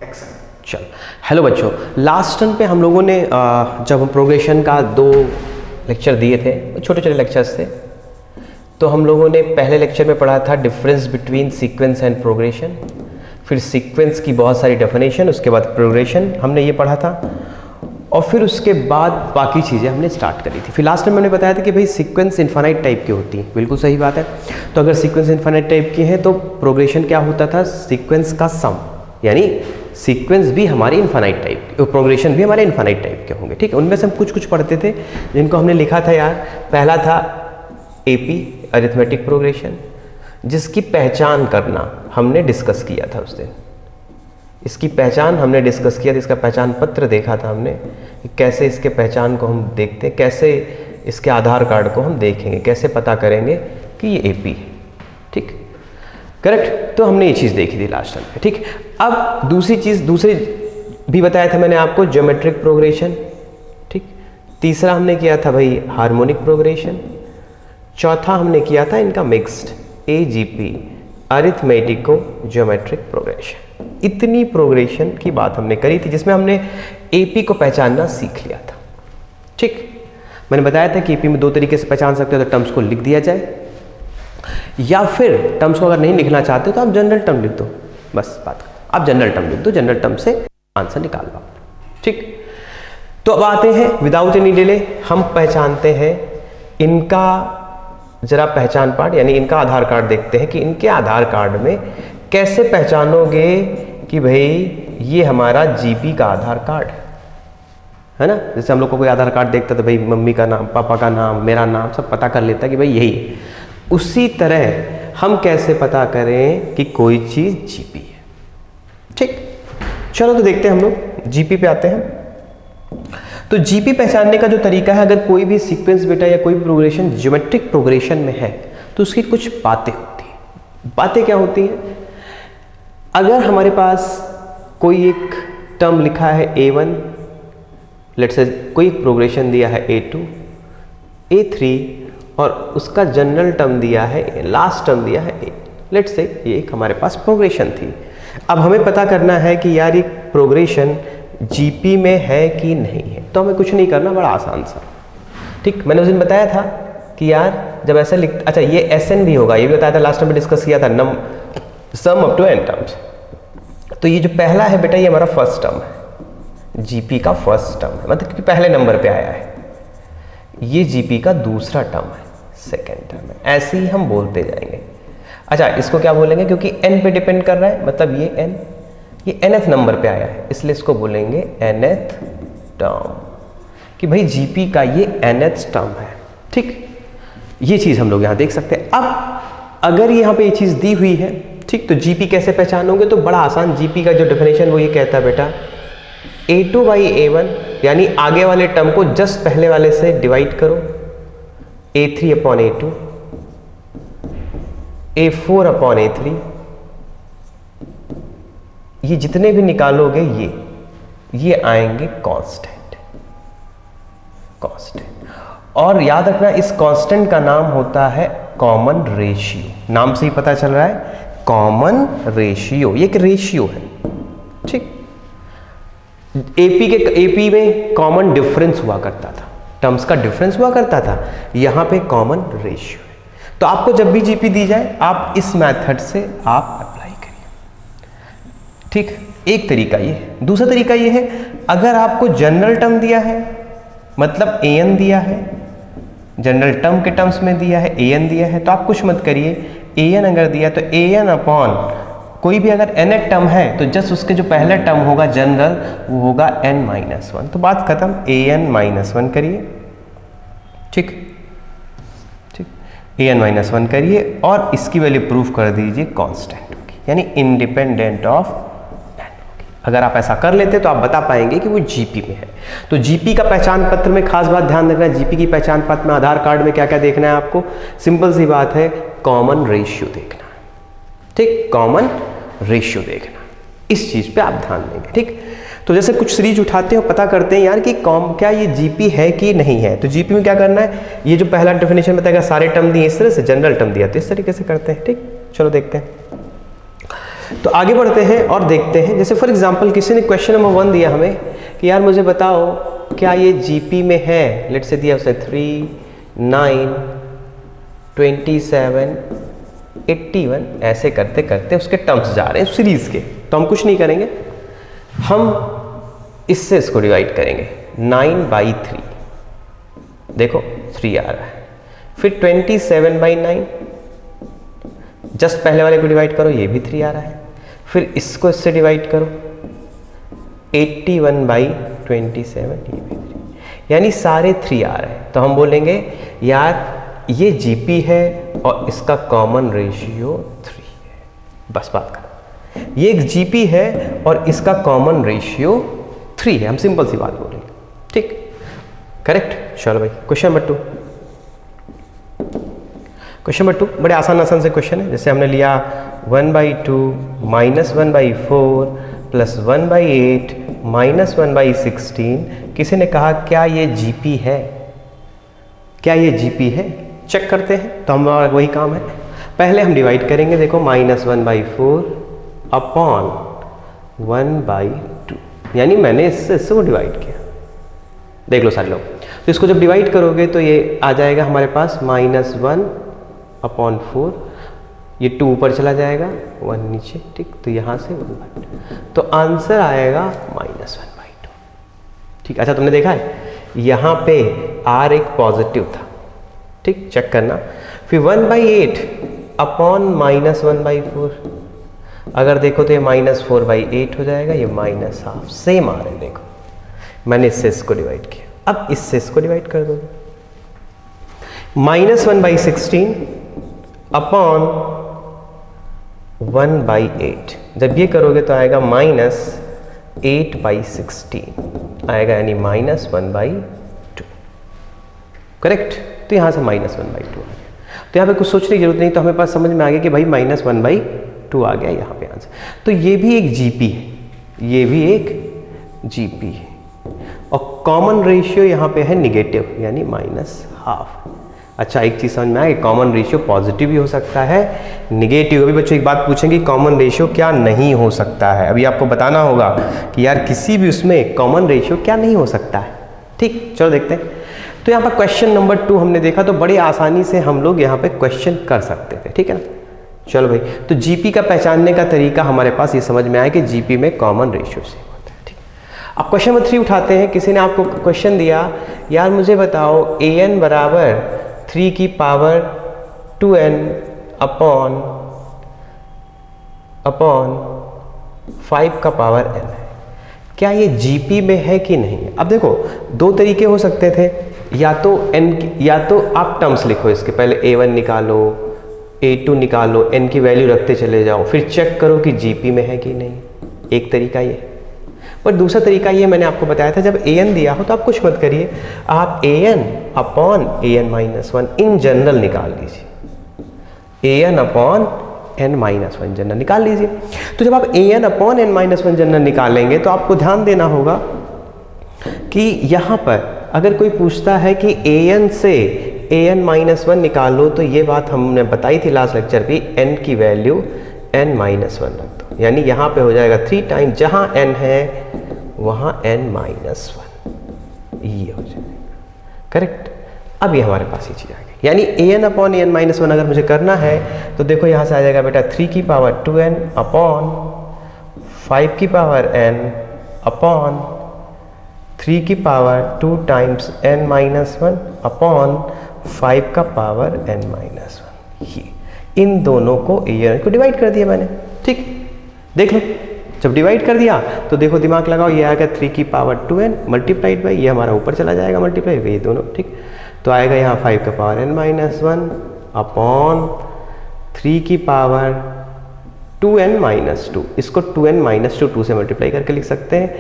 चलो, हेलो बच्चों, last term पे हम लोगों ने जब हम प्रोग्रेशन का 2 लेक्चर दिए थे, छोटे छोटे लेक्चर्स थे, तो हम लोगों ने पहले लेक्चर में पढ़ा था difference between sequence and progression, फिर सीक्वेंस की बहुत सारी डेफिनेशन, उसके बाद प्रोग्रेशन हमने ये पढ़ा था, और फिर उसके बाद बाकी चीज़ें हमने स्टार्ट करी थी। फिर लास्ट टाइम मैंने बताया था कि भाई सीक्वेंस इन्फानाइट टाइप की होती है, बिल्कुल सही बात है। तो अगर सीक्वेंस इन्फानाइट टाइप की है तो प्रोग्रेशन क्या होता था, सीक्वेंस का सम, यानी सीक्वेंस भी हमारे इन्फानाइट टाइप के, प्रोग्रेशन भी हमारे इन्फानाइट टाइप के होंगे। ठीक है, उनमें से हम कुछ कुछ पढ़ते थे जिनको हमने लिखा था यार। पहला था एपी, अरिथमेटिक प्रोग्रेशन, जिसकी पहचान करना हमने डिस्कस किया था उस दिन। इसकी पहचान हमने डिस्कस किया था, इसका पहचान पत्र देखा था हमने कि कैसे इसके पहचान को हम देखते हैं, कैसे इसके आधार कार्ड को हम देखेंगे, कैसे पता करेंगे कि ये एपी है। ठीक, करेक्ट। तो हमने ये चीज़ देखी थी लास्ट टाइम पे। ठीक, अब दूसरी भी बताया था मैंने आपको, ज्योमेट्रिक प्रोग्रेशन। ठीक, तीसरा हमने किया था भाई हार्मोनिक प्रोग्रेशन, चौथा हमने किया था इनका मिक्स्ड, एजीपी, अरिथमेटिको ज्योमेट्रिक प्रोग्रेशन। इतनी प्रोग्रेशन की बात हमने करी थी, जिसमें हमने एपी को पहचानना सीख लिया था। ठीक, मैंने बताया था कि एपी में 2 तरीके से पहचान सकते हो, तो टर्म्स को लिख दिया जाए, या फिर टर्म्स को अगर नहीं लिखना चाहते हो तो आप जनरल टर्म लिख दो, बस बात कर, आप जनरल टर्म लिख दो, जनरल टर्म से आंसर निकाल लो। ठीक, तो अब आते हैं विदाउट एनी डिले, हम पहचानते हैं इनका जरा पहचान पार्ट, यानी इनका आधार कार्ड देखते हैं कि इनके आधार कार्ड में कैसे पहचानोगे कि भाई ये हमारा जीपी का आधार कार्ड है ना। जैसे हम लोग को कोई आधार कार्ड देखता तो भाई मम्मी का नाम, पापा का नाम, मेरा नाम सब पता कर लेता कि भाई यही है। उसी तरह हम कैसे पता करें कि कोई चीज़ जीपी है। ठीक, चलो तो देखते हैं, हम लोग जीपी पे आते हैं। तो जीपी पहचानने का जो तरीका है, अगर कोई भी सीक्वेंस बेटा या कोई प्रोग्रेशन ज्योमेट्रिक प्रोग्रेशन में है तो उसकी कुछ बातें होती हैं। बातें क्या होती हैं, अगर हमारे पास कोई एक टर्म लिखा है A1, लेट्स से कोई एक प्रोग्रेशन दिया है A2, A3, और उसका जनरल टर्म दिया है, लास्ट टर्म दिया है A, लेट्स से ये एक हमारे पास प्रोग्रेशन थी। अब हमें पता करना है कि यार ये प्रोग्रेशन जीपी में है कि नहीं है, तो हमें कुछ नहीं करना, बड़ा आसान सा। ठीक, मैंने उस दिन बताया था कि यार जब ऐसा लिख, अच्छा ये SN भी होगा, ये भी बताया था, लास्ट टाइम में डिस्कस किया था, sum up to n terms. तो ये जो पहला है बेटा, ये हमारा फर्स्ट टर्म है, जीपी का फर्स्ट टर्म है, मतलब कि पहले नंबर पे आया है। ये जीपी का दूसरा टर्म है, सेकेंड टर्म है, ऐसे ही हम बोलते जाएंगे। अच्छा, इसको क्या बोलेंगे, क्योंकि n पे डिपेंड कर रहा है, मतलब ये n, ये nth नंबर पे आया है, इसलिए इसको बोलेंगे nth टर्म, कि भाई जीपी का ये nth टर्म है। ठीक, ये चीज़ हम लोग यहाँ देख सकते हैं। अब अगर यहाँ पे ये चीज़ दी हुई है, ठीक, तो जीपी कैसे पहचानोगे, तो बड़ा आसान, जीपी का जो डेफिनेशन वो ये कहता है बेटा, A2 बाई A1, यानी आगे वाले टर्म को जस्ट पहले वाले से डिवाइड करो, A3 upon A2, A4 upon A3, ये जितने भी निकालोगे ये आएंगे कांस्टेंट। और याद रखना, इस कांस्टेंट का नाम होता है कॉमन रेशियो। नाम से ही पता चल रहा है, कॉमन रेशियो, ये एक रेशियो है। ठीक, एपी में कॉमन डिफरेंस हुआ करता था, टर्म्स का डिफरेंस हुआ करता था, यहां पे कॉमन रेशियो है। तो आपको जब भी जीपी दी जाए, आप इस मेथड से आप अप्लाई करिए। ठीक, एक तरीका ये है। दूसरा तरीका ये है, अगर आपको जनरल टर्म दिया है, मतलब an दिया है, जनरल टर्म के टर्म्स में दिया है, an दिया है, तो आप कुछ मत करिए, an अगर दिया तो an अपॉन कोई भी अगर nth टर्म है तो जस्ट उसके जो पहला टर्म होगा जनरल, वो होगा n-1, तो बात खत्म, an-1 करिए। ठीक, an-1 करिए और इसकी वैल्यू प्रूफ कर दीजिए कांस्टेंट होगी, यानी इंडिपेंडेंट ऑफ n होगी। अगर आप ऐसा कर लेते तो आप बता पाएंगे कि वो जीपी में है। तो जीपी का पहचान पत्र में खास बात ध्यान रखना है, जीपी की पहचान पत्र में आधार कार्ड में क्या क्या देखना है आपको, सिंपल सी बात है, कॉमन रेशियो देखना है। ठीक, कॉमन रेशियो देखना, इस चीज पे आप ध्यान देंगे। ठीक, तो जैसे कुछ सीरीज उठाते हो, पता करते हैं यार कि क्या ये जीपी है कि नहीं है, तो जीपी में क्या करना है, ये जो पहला डेफिनेशन बताएगा सारे टर्म दिए इस तरह से, जनरल टर्म दिया तो इस तरीके से करते हैं। ठीक, चलो देखते हैं। तो आगे बढ़ते हैं और देखते हैं, जैसे फॉर एग्जांपल किसी ने क्वेश्चन नंबर 1 दिया हमें कि यार मुझे बताओ क्या ये जीपी में है, लेट से दिया उसने 3, 9, 27, 81, ऐसे करते करते उसके टर्म्स जा रहे हैं सीरीज के। तो हम कुछ नहीं करेंगे, हम इससे इसको डिवाइड करेंगे 9/3, देखो 3 आ रहा है, फिर 27/9, जस्ट पहले वाले को डिवाइड करो, ये भी 3 आ रहा है, फिर इसको इससे डिवाइड करो 81/27, ये भी 3, यानी सारे 3 आ रहे हैं। तो हम बोलेंगे यार ये जीपी है और इसका कॉमन रेशियो 3 है, बस बात कर, ये एक जीपी है और इसका कॉमन रेशियो 3 है, हम सिंपल सी बात बोलेंगे, ठीक, करेक्ट। चलो भाई क्वेश्चन नंबर 2, क्वेश्चन नंबर 2 बड़े आसान से क्वेश्चन है। जैसे हमने लिया 1/2 - 1/4 + 1/8 - 1/16, किसी ने कहा क्या ये जीपी है, क्या ये जीपी है, चेक करते हैं। तो हमारा वही काम है, पहले हम डिवाइड करेंगे, देखो -1/4 अपॉन 1/2, यानी मैंने इससे इसको डिवाइड किया, देख लो सारे लोग। तो इसको जब डिवाइड करोगे तो ये आ जाएगा हमारे पास -1/4, ये 2 ऊपर चला जाएगा, 1 नीचे, ठीक, तो यहाँ से 1/2, तो आंसर आएगा -1/2, ठीक। अच्छा तुमने देखा है यहाँ पे r एक पॉजिटिव था, ठीक, चेक करना। फिर 1/8 अपॉन -1/4, अगर देखो तो ये -4/8 हो जाएगा, ये -1/2, सेम आ रहे हैं, देखो मैंने इससे इसको डिवाइड किया, अब इससे इसको डिवाइड कर दो, -1/16 अपॉन 1/8, जब ये करोगे तो आएगा -8/16 आएगा, यानी -1/2, करेक्ट। तो यहाँ से -1/2 आ गया, तो यहाँ पे कुछ सोचने की जरूरत नहीं, तो हमें पास समझ में आ गया कि भाई -1/2 आ गया यहाँ पे आंसर। तो ये भी एक जीपी है, ये भी एक जीपी है, और कॉमन रेशियो यहाँ पे है निगेटिव, यानी -1/2। अच्छा एक चीज़ समझ में आया कि कॉमन रेशियो पॉजिटिव भी हो सकता है, निगेटिव। अभी बच्चों एक बात पूछेंगे कॉमन रेशियो क्या नहीं हो सकता है, अभी आपको बताना होगा कि यार किसी भी उसमें कॉमन रेशियो क्या नहीं हो सकता है, ठीक। चलो देखते हैं। तो यहाँ पर क्वेश्चन नंबर 2 हमने देखा, तो बड़े आसानी से हम लोग यहाँ पे क्वेश्चन कर सकते थे, ठीक है ना। चलो भाई, तो जीपी का पहचानने का तरीका हमारे पास ये समझ में आया कि जीपी में कॉमन रेशियो से होता है, ठीक। अब क्वेश्चन नंबर 3 उठाते हैं। किसी ने आपको क्वेश्चन दिया, यार मुझे बताओ an बराबर 3 की पावर 2n अपॉन 5 का पावर n है, क्या ये जीपी में है कि नहीं। अब देखो दो तरीके हो सकते थे, या तो आप टर्म्स लिखो, इसके पहले a1 निकालो, a2 निकालो, n की वैल्यू रखते चले जाओ, फिर चेक करो कि जीपी में है कि नहीं, एक तरीका ये। पर दूसरा तरीका ये मैंने आपको बताया था, जब an दिया हो तो आप कुछ मत करिए, आप an upon an-1 in general निकाल लीजिए, an अपॉन n-1 जनरल निकाल लीजिए। तो जब आप an अपॉन n-1 जनरल निकालेंगे तो आपको ध्यान देना होगा कि यहाँ पर अगर कोई पूछता है कि an से an-1 निकालो, तो ये बात हमने बताई थी लास्ट लेक्चर पे, n की वैल्यू n-1 रख दो, यानी यहाँ पे हो जाएगा 3 टाइम, जहाँ n है वहाँ n-1, ये हो जाएगा, करेक्ट। अब ये हमारे पास ये चीज़ आ गई, यानी an अपॉन an-1 अगर मुझे करना है तो देखो यहाँ से आ जाएगा बेटा 3 की पावर 2n अपॉन 5 की पावर n अपॉन 3 की पावर 2 टाइम्स n-1 अपॉन 5 का पावर n-1। ये इन दोनों को an को डिवाइड कर दिया मैंने, ठीक। देख लो जब डिवाइड कर दिया तो देखो दिमाग लगाओ, ये आएगा 3 की पावर 2n मल्टीप्लाइड बाई, ये हमारा ऊपर चला जाएगा मल्टीप्लाई बाई, ये दोनों, ठीक। तो आएगा यहाँ 5 का पावर n-1 अपॉन 3 की पावर 2n-2, इसको 2n-2 से मल्टीप्लाई करके लिख सकते हैं,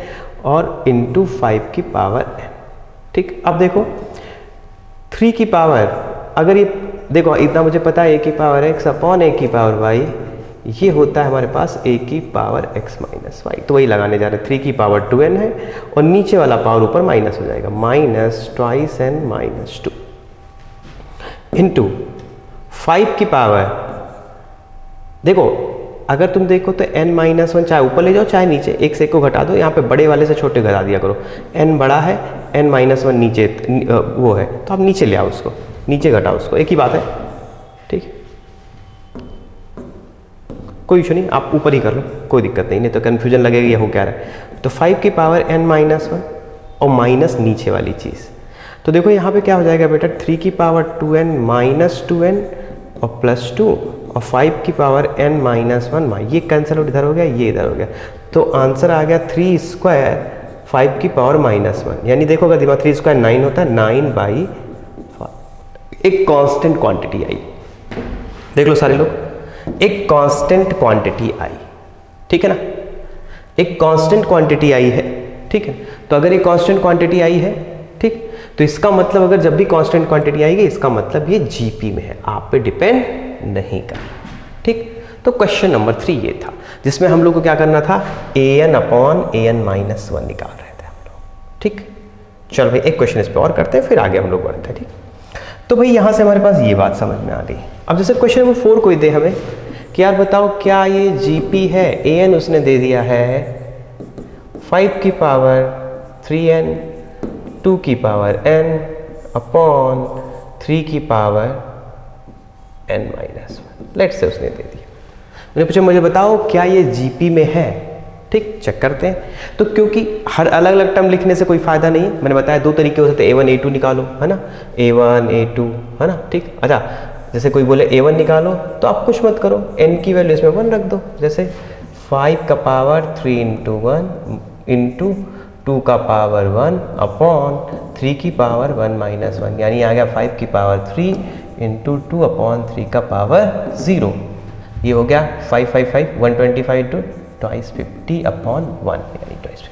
और इंटू 5 की पावर n, ठीक। अब देखो 3 की पावर, अगर ये देखो इतना मुझे पता है a की पावर x अपॉन a की पावर y, ये होता है हमारे पास a की पावर x माइनस वाई, तो वही लगाने जा रहे हैं। 3 की पावर 2n है और नीचे वाला पावर ऊपर माइनस हो जाएगा, -2n-2 इंटू 5 की पावर, देखो अगर तुम देखो तो n-1 चाहे ऊपर ले जाओ चाहे नीचे, एक से एक को घटा दो, यहाँ पे बड़े वाले से छोटे घटा दिया करो। n बड़ा है, n-1 नीचे वो है, तो आप नीचे ले आओ उसको, नीचे घटाओ उसको, एक ही बात है, ठीक, कोई इशू नहीं, आप ऊपर ही कर लो, कोई दिक्कत नहीं तो कन्फ्यूजन लगेगा ये हो क्या रहा है। तो 5 की पावर n-1 और माइनस नीचे वाली चीज़, तो देखो यहाँ पे क्या हो जाएगा बेटा, 3 की पावर 2n माइनस 2n और प्लस 2 और 5 की पावर n-1, ये कैंसिल आउट इधर हो गया, ये इधर हो गया, तो आंसर आ गया 3 स्क्वायर 5 की पावर -1, यानी देखो अगर दिमाग 3 स्क्वायर 9 होता है, 9/5, एक कांस्टेंट क्वांटिटी आई, देख लो सारे लोग, एक कांस्टेंट क्वांटिटी आई, ठीक है ना, एक कांस्टेंट क्वांटिटी आई है, ठीक है। तो अगर ये कांस्टेंट क्वांटिटी आई है, ठीक, तो इसका मतलब अगर जब भी कांस्टेंट क्वांटिटी आएगी इसका मतलब ये जीपी में है, आप पे डिपेंड नहीं कर, ठीक। तो क्वेश्चन नंबर 3 ये था जिसमें हम लोग को क्या करना था, an/an-1 निकाल रहे थे हम लोग, ठीक। चलो भाई एक क्वेश्चन इस पे और करते हैं, फिर आगे हम लोग बढ़ते हैं, ठीक। तो भाई यहाँ से हमारे पास ये बात समझ में आ गई। अब जैसे क्वेश्चन नंबर 4 कोई दे हमें कि यार बताओ क्या ये जीपी है, an उसने दे दिया है 5 की पावर 3n 2 की पावर n अपॉन 3 की पावर n-1, लेट से उसने दे दिया, मैंने पूछा मुझे बताओ क्या ये जीपी में है, ठीक, चेक करते हैं। तो क्योंकि हर अलग अलग टर्म लिखने से कोई फायदा नहीं, मैंने बताया 2 तरीके हो सकते हैं, a1 a2 निकालो, है ना, a1 a2, है ना, ठीक। अच्छा जैसे कोई बोले a1 निकालो तो आप कुछ मत करो, n की वैल्यू इसमें 1 रख दो, जैसे 5 का पावर 3 × 1 इंटू 2 का पावर 1 अपॉन 3 की पावर 1-1, यानी आ गया 5 की पावर 3 इंटू 2 अपॉन 3 का पावर 0, ये हो गया 555 125 टू ट्वाइस 50 अपॉन 1, यानी ट्वाइस 50।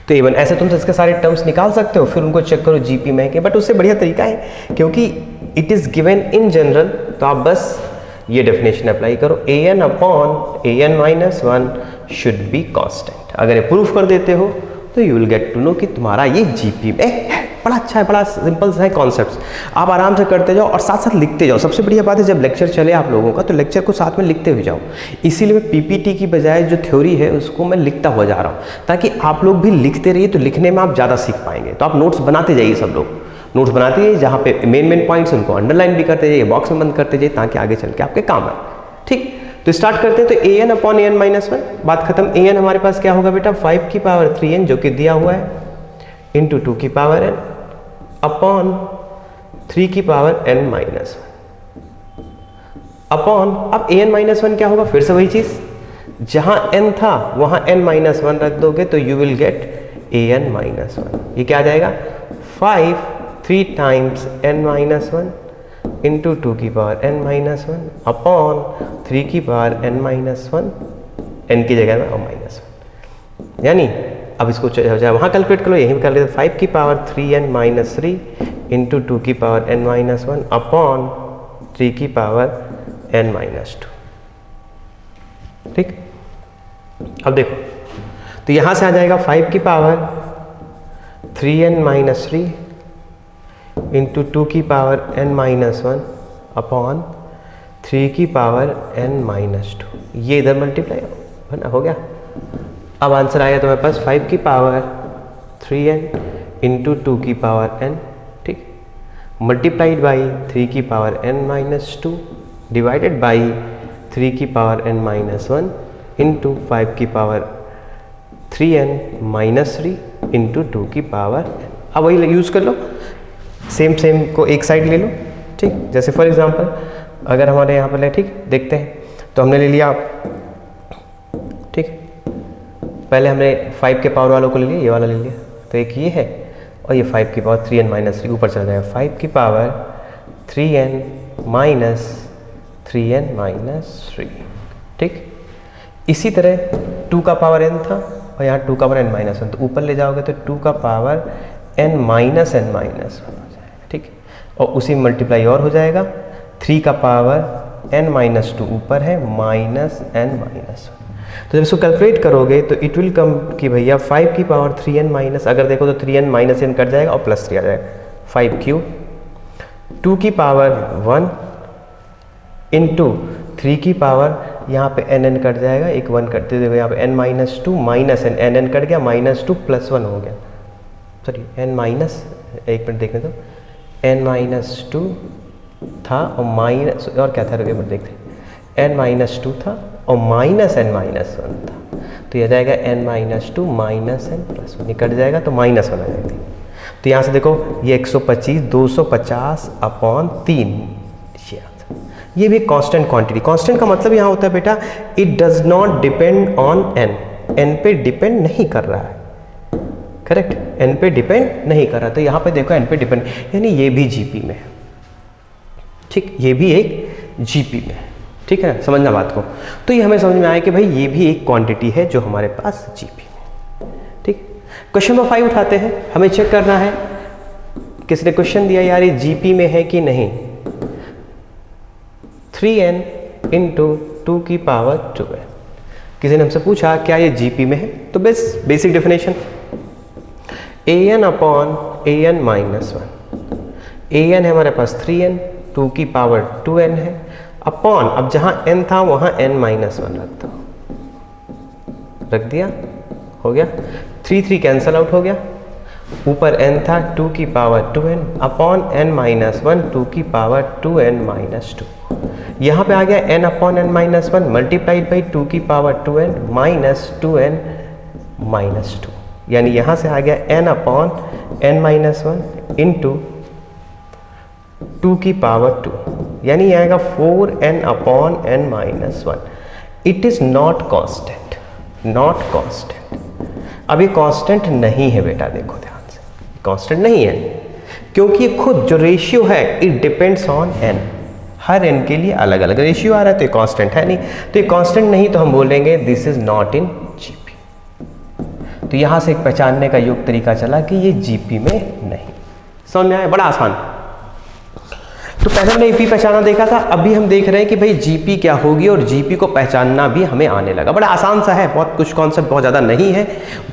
तो इवन ऐसे तुम इसके सारे टर्म्स निकाल सकते हो, फिर उनको चेक करो जीपी में के, बट उससे बढ़िया तरीका है क्योंकि it is given in general, तो आप बस ये डेफिनेशन अप्लाई करो, an/an-1 शुड बी कांस्टेंट। अगर ये प्रूफ कर देते हो तो you will get to know कि तुम्हारा ये जीपी में है। बड़ा अच्छा है, बड़ा सिंपल है कॉन्सेप्ट्स, आप आराम से करते जाओ और साथ साथ लिखते जाओ। सबसे बढ़िया बात है जब लेक्चर चले आप लोगों का तो लेक्चर को साथ में लिखते हुए जाओ, इसीलिए मैं पीपीटी की बजाय जो थ्योरी है उसको मैं लिखता हुआ जा रहा हूँ, ताकि आप लोग भी लिखते रहिए, तो लिखने में आप ज़्यादा सीख पाएंगे। तो आप नोट्स बनाते जाइए, सब लोग नोट्स बनाते जाइए, जहाँ पे मेन पॉइंट्स उनको अंडरलाइन भी करते जाइए, बॉक्स में बंद करते जाइए, ताकि आगे चल के आपके काम आए, ठीक। तो स्टार्ट करते हैं। तो an/an-1 बात खत्म। an हमारे पास क्या होगा बेटा, 5 की पावर 3n जो कि दिया हुआ है इंटू 2 की पावर n अपॉन 3 की पावर n-1 अपॉन, अब an-1 क्या होगा, फिर से वही चीज, जहां n था वहां n-1 रख दोगे तो यू विल गेट an-1। ये क्या आ जाएगा, 3 टाइम्स n-1 इंटू 2 की पावर n-1 अपॉन 3 की पावर n-1, n की जगह में -1, यानी अब इसको वहाँ कैलकुलेट कर लो, यहीं कर लेते 5 की पावर 3n-3 इंटू 2 की पावर n-1 अपॉन 3 की पावर n-2, ठीक। अब देखो तो यहाँ से आ जाएगा 5 की पावर 3n-3 इंटू 2 की पावर n-1 अपॉन 3 की पावर n-2, ये इधर मल्टीप्लाई है ना, हो गया। अब आंसर आया तुम्हारे पास 5 की पावर 3n इंटू 2 की पावर n, ठीक, मल्टीप्लाइड बाई 3 की पावर n-2 डिवाइडेड बाई 3 की पावर n-1 इंटू 5 की पावर 3n-3 इंटू 2 की पावर n। अब वही यूज़ कर लो, सेम को एक साइड ले लो, ठीक। जैसे फॉर एग्जांपल अगर हमारे यहाँ पर है, ठीक, देखते हैं, तो हमने ले लिया, ठीक, पहले हमने 5 के पावर वालों को ले लिया, ये वाला ले लिया, तो एक ये है और ये 5 की पावर 3n-3 ऊपर चला जाएगा, 5 की पावर 3n-3, ठीक। इसी तरह 2 का पावर n था और यहाँ 2 का पावर n-1, तो ऊपर ले जाओगे तो 2 का पावर n-1 हो जाएगा, ठीक, और उसी मल्टीप्लाई और हो जाएगा, 3 का पावर n-2 ऊपर है -n-1, तो जब इसको कैलकुलेट करोगे तो इट विल कम कि भैया 5 की पावर 3n-, अगर देखो तो 3n-n कट जाएगा और प्लस 3 आ जाएगा, 5 क्यूब 2 की पावर 1 इंटू 3 की पावर यहाँ पे n कट जाएगा, एक 1 कटते देखो यहाँ पे n minus two minus n cut गया, -2 + 1 हो गया, सॉरी n माइनस, एक मिनट देखने तो, n माइनस 2 था और माइनस, और क्या था, रुकिए मिनट देखते, n माइनस 2 था और माइनस n माइनस 1 था, तो यह जाएगा n minus 2 minus n plus 1, cut जाएगा तो -1 आ जाएगा। तो यहाँ से देखो ये 125 250/3, ये भी कांस्टेंट क्वांटिटी। कांस्टेंट का मतलब यहाँ होता है बेटा it does not depend on n पे डिपेंड नहीं कर रहा है, करेक्ट, n पे डिपेंड नहीं कर रहा, तो यहाँ पे देखो n पे डिपेंड, यानी ये भी जीपी में है, ठीक, ये भी एक जीपी में है, ठीक है, समझना बात को। तो ये हमें समझ में आया कि भाई ये भी एक क्वांटिटी है जो हमारे पास जीपी में, ठीक। क्वेश्चन नंबर 5 उठाते हैं, हमें चेक करना है, किसने क्वेश्चन दिया यार ये जीपी में है कि नहीं, 3n × 2 की पावर 2n, किसी ने हमसे पूछा क्या ये जीपी में है, तो बस basic definition an/an minus 1, an है हमारे पास 3n, 2 की पावर 2n है, अपॉन, अब जहाँ n था वहाँ n माइनस 1 रख दिया, हो गया, 3 कैंसल आउट हो गया, ऊपर n था 2 की power 2n upon n minus 1 2 की पावर 2n माइनस 2, यहाँ पे आ गया n/n माइनस 1 मल्टीप्लाइड बाई 2 की power 2n minus 2n minus 2, यानी यहाँ से आ गया n/n माइनस 1 इंटू 2 की पावर 2, यानी आएगा 4n/n minus 1। It is not constant, not constant. अब ये कांस्टेंट नहीं है बेटा, देखो ध्यान से, कांस्टेंट नहीं है क्योंकि ये खुद जो रेशियो है it depends on n, her n के लिए अलग अलग रेशियो आ रहा है, तो ये कांस्टेंट है नहीं, तो ये कांस्टेंट नहीं तो हम बोलेंगे this is not in GP. तो यहाँ से एक पहचानने का योग तरीका चला कि ये जीपी में नहीं, समझ में आया, बड़ा आसान। तो पहले हमने ईपी पहचाना देखा था, अभी हम देख रहे हैं कि भाई जीपी क्या होगी, और जीपी को पहचानना भी हमें आने लगा, बड़ा आसान सा है, बहुत कुछ कॉन्सेप्ट बहुत ज़्यादा नहीं है,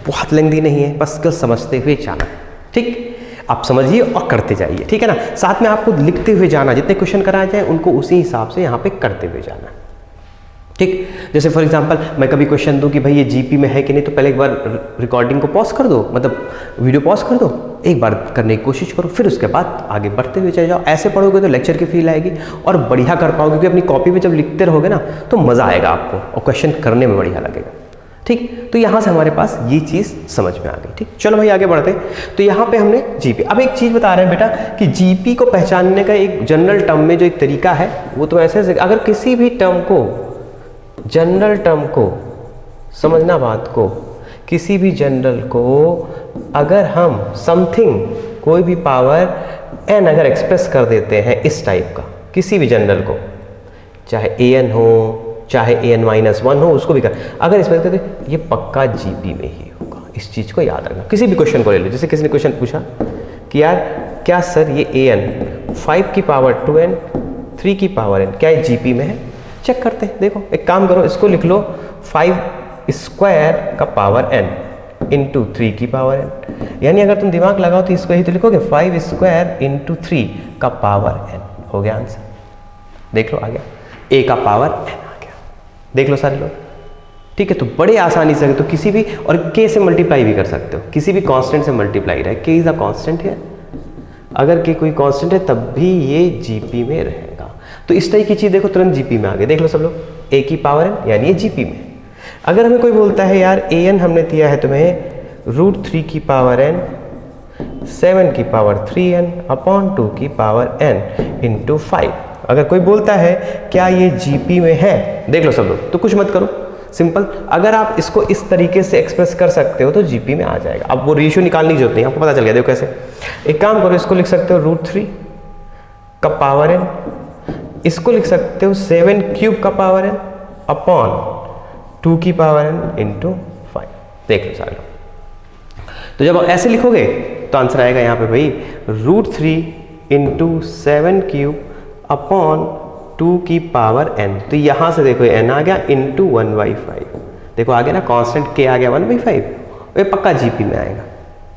बहुत लेंथी नहीं है, बस स्किल समझते हुए जाना, ठीक, आप समझिए और करते जाइए, ठीक है ना, साथ में आपको लिखते हुए जाना, जितने क्वेश्चन कराए जाए उनको उसी हिसाब से यहाँ पे करते हुए जाना, ठीक। जैसे फॉर एग्जांपल मैं कभी क्वेश्चन दूं कि भाई ये जीपी में है कि नहीं, तो पहले एक बार रिकॉर्डिंग को पॉज कर दो, मतलब वीडियो पॉज कर दो, एक बार करने की कोशिश करो, फिर उसके बाद आगे बढ़ते हुए चले जाओ। ऐसे पढ़ोगे तो लेक्चर की फील आएगी और बढ़िया कर पाओगे, क्योंकि अपनी कॉपी में जब लिखते रहोगे ना तो मज़ा आएगा आपको और क्वेश्चन करने में बढ़िया लगेगा, ठीक। तो यहाँ से हमारे पास ये चीज़ समझ में आ गई, ठीक। चलो भाई आगे बढ़ते। तो यहाँ पे हमने जीपी, अब एक चीज़ बता रहे हैं बेटा कि जीपी को पहचानने का एक जनरल टर्म में जो एक तरीका है वो तो ऐसे, अगर किसी भी टर्म को, जनरल टर्म को, समझना बात को, किसी भी जनरल को अगर हम समथिंग, कोई भी पावर n अगर एक्सप्रेस कर देते हैं इस टाइप का, किसी भी जनरल को, चाहे an हो चाहे an माइनस 1 हो, उसको भी कर, अगर इसमें करते ये पक्का जीपी में ही होगा, इस चीज़ को याद रखना। किसी भी क्वेश्चन को ले लो, जैसे किसी ने क्वेश्चन पूछा कि यार क्या सर ये an 5 की पावर 2n 3 की पावर n क्या ये जीपी में है, चेक करते हैं। देखो एक काम करो, इसको लिख लो 5 स्क्वायर का पावर n इंटू 3 की पावर n, यानी अगर तुम दिमाग लगाओ तो इसको ही तो लिखोगे 5 स्क्वायर इंटू 3 का पावर n, हो गया आंसर। देख लो आ गया, a का पावर n आ गया, देख लो सारे लोग, ठीक है। तो बड़े आसानी से तो किसी भी, और k से मल्टीप्लाई भी कर सकते हो, किसी भी कांस्टेंट से मल्टीप्लाई रहे, k इज अ कांस्टेंट है, अगर k कोई कांस्टेंट है तब भी ये जीपी में रहेगा। तो इस तरह की चीज़ देखो तुरंत जीपी में आ गई, देख लो सब लोग, a की पावर n यानी ये जीपी में। अगर हमें कोई बोलता है यार an हमने दिया है तुम्हें √3 की पावर n 7 की पावर 3n अपॉन 2 की पावर n इंटू 5, अगर कोई बोलता है क्या ये जीपी में है, देख लो सब लोग, तो कुछ मत करो, सिंपल, अगर आप इसको इस तरीके से एक्सप्रेस कर सकते हो तो जीपी में आ जाएगा। अब वो रेशियो निकालने की जरूरत नहीं, आपको पता चल गया, देखो कैसे, एक काम करो, इसको लिख सकते हो √3 का पावर n, इसको लिख सकते हो 7 क्यूब का पावर n अपॉन 2 की पावर n इंटू 5, देख लो सारे। तो जब ऐसे लिखोगे तो आंसर आएगा यहाँ पे भाई √3 इंटू 7 क्यूब अपॉन 2 की पावर n, तो यहाँ से देखो n आ गया इंटू 1/5, देखो आ गया ना, कांस्टेंट k आ गया 1/5, ये पक्का जीपी में आएगा,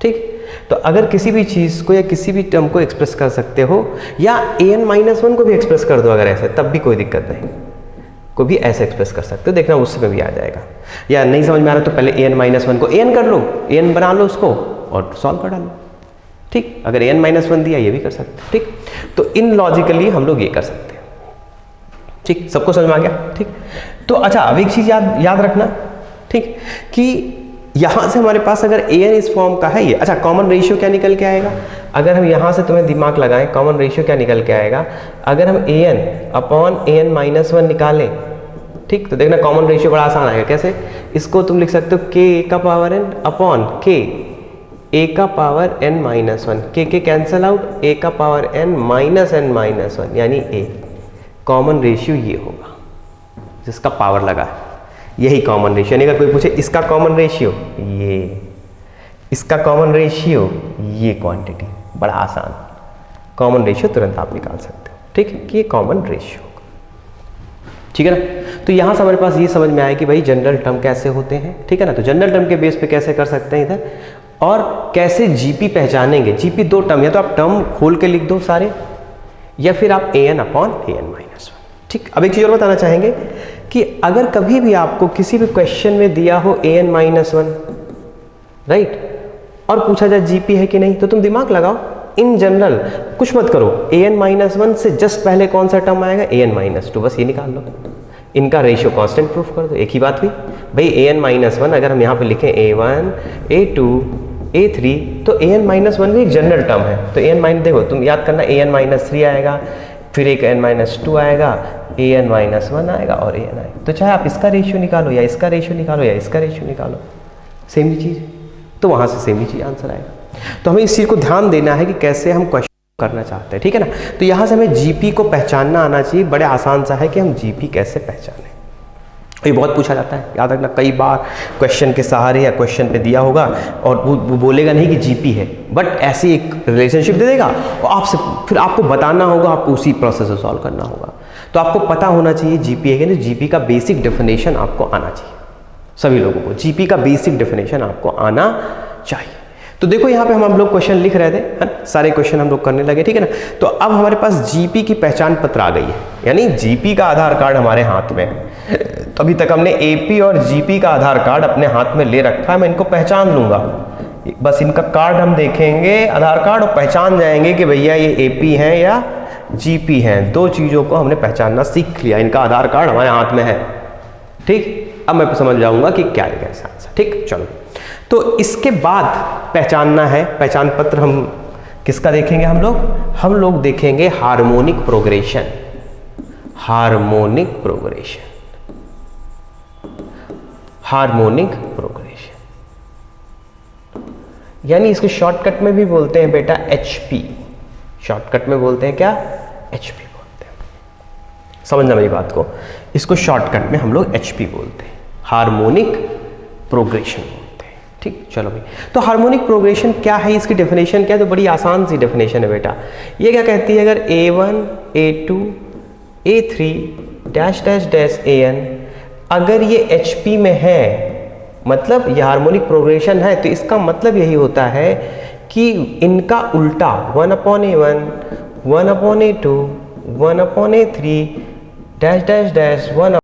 ठीक। तो अगर किसी भी चीज़ को या किसी भी टर्म को एक्सप्रेस कर सकते हो, या an-1 को भी एक्सप्रेस कर दो अगर ऐसे, तब भी कोई दिक्कत नहीं, को भी ऐसे एक्सप्रेस कर सकते हो, देखना उससे भी आ जाएगा। या नहीं समझ में आ रहा तो पहले an-1 को an कर लो, an बना लो उसको और सॉल्व कर डालो, ठीक। अगर an-1 दिया ये भी कर सकते हैं, ठीक। तो इन लॉजिकली हम लोग ये कर सकते हैं, ठीक। सबको समझ में आ गया, ठीक। तो अच्छा अब एक चीज़ याद रखना, ठीक, कि यहाँ से हमारे पास अगर an इस फॉर्म का है ये, अच्छा कॉमन रेशियो क्या निकल के आएगा, अगर हम यहाँ से तुम्हें दिमाग लगाएं कॉमन रेशियो क्या निकल के आएगा, अगर हम an/an-1 निकालें, ठीक, तो देखना कॉमन रेशियो बड़ा आसान आएगा। कैसे, इसको तुम लिख सकते हो k/n upon k a/n-1, k cancel out, a/n-1 यानी a। कॉमन रेशियो ये होगा जिसका पावर लगा है, यही कॉमन रेशियो। यानी अगर कोई पूछे इसका कॉमन रेशियो ये, इसका कॉमन रेशियो ये क्वांटिटी, बड़ा आसान कॉमन रेशियो तुरंत आप निकाल सकते हो, ठीक है, कि ये कॉमन रेशियो होगा, ठीक है ना। तो यहाँ से हमारे पास ये समझ में आया कि भाई जनरल टर्म कैसे होते हैं, ठीक है ना। तो जनरल टर्म के बेस पे कैसे कर सकते हैं इधर, और कैसे जीपी पहचानेंगे। जीपी दो टर्म, या तो आप टर्म खोल के लिख दो सारे, या फिर आप an/an-1, ठीक। अब एक चीज़ और बताना चाहेंगे कि अगर कभी भी आपको किसी भी क्वेश्चन में दिया हो an-1, राइट, और पूछा जाए जीपी है कि नहीं, तो तुम दिमाग लगाओ, इन जनरल कुछ मत करो, an-1 से जस्ट पहले कौन सा टर्म आएगा, an-2, बस ये निकाल लो, इनका रेशियो कांस्टेंट प्रूफ कर दो। एक ही बात हुई भाई, an-1 अगर हम यहाँ पे लिखें a1 a2 a3, तो an-1 भी एक जनरल टर्म है। तो an- देखो तुम याद करना, an-3 आएगा, फिर एक n-2 आएगा, an-1 आएगा और an आएगा। तो चाहे आप इसका रेशियो निकालो या इसका रेशियो निकालो या इसका रेशियो निकालो, सेम ही चीज़, तो वहाँ से सेम ही चीज़ आंसर आएगा। तो हमें इस चीज़ को ध्यान देना है कि कैसे हम क्वेश्चन करना चाहते हैं, ठीक है ना। तो यहाँ से हमें जीपी को पहचानना आना चाहिए। बड़े आसान सा है कि हम जीपी कैसे पहचानें, ये बहुत पूछा जाता है, याद रखना। कई बार क्वेश्चन के सहारे या क्वेश्चन पे दिया होगा और वो बोलेगा नहीं कि जीपी है, बट ऐसी एक रिलेशनशिप दे देगा और आपसे फिर आपको बताना होगा, आपको उसी प्रोसेस से सॉल्व करना होगा। तो आपको पता होना चाहिए जीपी है कि नहीं। जीपी का बेसिक डेफिनेशन आपको आना चाहिए, सभी लोगों को जीपी का बेसिक डेफिनेशन आपको आना चाहिए। तो देखो यहाँ पे हम लोग क्वेश्चन लिख रहे थे, है ना, सारे क्वेश्चन हम लोग करने लगे, ठीक है ना। तो अब हमारे पास जीपी की पहचान पत्र आ गई है, यानी जीपी का आधार कार्ड हमारे हाथ में है। तो अभी तक हमने एपी और जीपी का आधार कार्ड अपने हाथ में ले रखा है, मैं इनको पहचान लूंगा, बस इनका कार्ड हम देखेंगे, आधार कार्ड, और पहचान जाएंगे कि भैया ये एपी है या जीपी हैं। दो चीज़ों को हमने पहचानना सीख लिया, इनका आधार कार्ड हमारे हाथ में है, ठीक। अब मैं समझ जाऊंगा कि क्या है कैसा आंसर, ठीक। चलो, तो इसके बाद पहचानना है, पहचान पत्र हम किसका देखेंगे, हम लोग देखेंगे harmonic progression. Harmonic progression, harmonic progression, यानी इसको शॉर्टकट में भी बोलते हैं बेटा एचपी। शॉर्टकट में बोलते हैं क्या, एचपी बोलते हैं। समझना मेरी बात को, इसको शॉर्टकट में हम लोग एचपी बोलते हैं, हार्मोनिक प्रोग्रेशन बोलते हैं, ठीक। चलो भाई, तो हार्मोनिक प्रोग्रेशन क्या है, इसकी डेफिनेशन क्या है, तो बड़ी आसान सी डेफिनेशन है बेटा। ये क्या कहती है, अगर a1 a2 a3 dash dash dash an अगर ये HP में है, मतलब ये हार्मोनिक प्रोग्रेशन है, तो इसका मतलब यही होता है कि इनका उल्टा 1/a1 1/a2 1/a3 dash dash dash 1